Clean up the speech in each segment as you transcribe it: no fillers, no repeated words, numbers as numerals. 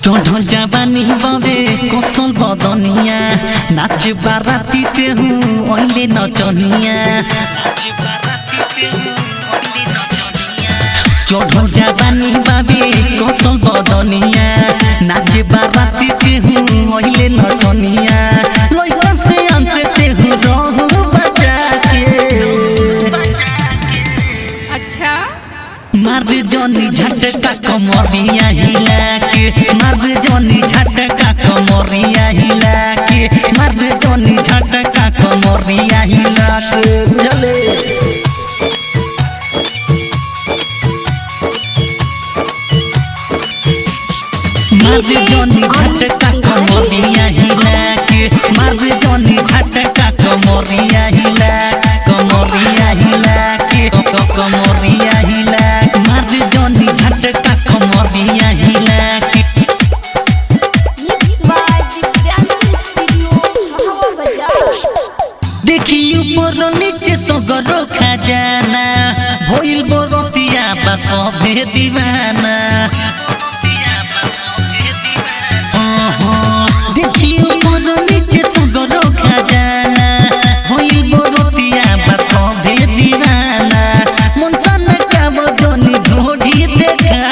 चढ़ल जवानी बाबे कौशल बदनिया नाच बाराती ते हूँ ओइले नचनिया चढ़ल जवानी बाबे कौशल बदनिया नाच बाराती ते हूँ ओइले नचनिया लइका से अंत ते हूँ रहू बचा के अच्छा मार जनी झटका कमरिया हिला के मार जनी झटका कमरिया हिला के मार जनी झटका कमरिया हिला के बुझले मार जनी झटका कमरिया हिला के मार जनी झटका कमरिया हिला कमरिया हिला के कमरिया हिला जनी झटका कमरिया हिला के देखी ऊपर नीचे सगरो खजाना भइल बरतिया बा सभे दीवाना देखी ऊपर नीचे सगरो खजाना भइल बरतिया बा सभे दीवाना मन सन का बजनी ढोढी देखा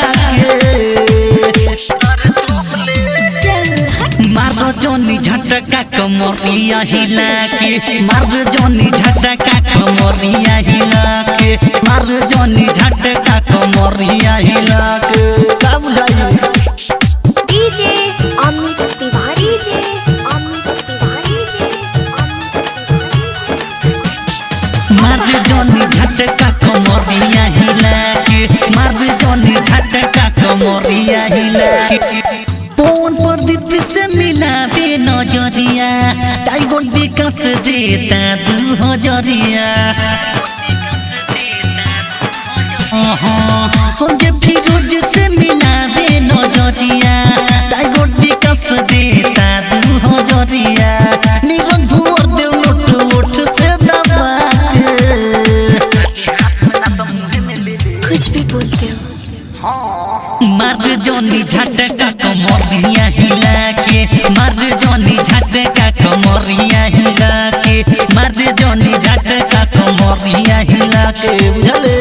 मार जनी झटका कमरिया हिला के मार जनी झटका कमरिया हिला के मार जनी झटका कमरिया हिला के का बुझाई डीजे अमित तिवारी जे अमित तिवारी जे मार जनी झटका कमरिया हिला के मार जनी झटका कमरिया हिला के पवन प्रदीप से मिलावे नजरिया टाइगर विकास देता 2000 संजय फिरोज से मिलावे नजरिया टाइगर विकास देता 2000 नीरज भुवर देव लोट लोट से दबा कुछ भी बोलते हो मार जनी झटका कमरिया हिला के मार जनी झटका कमरिया हिला के मार जनी झटका कमरिया हिला के बुझले।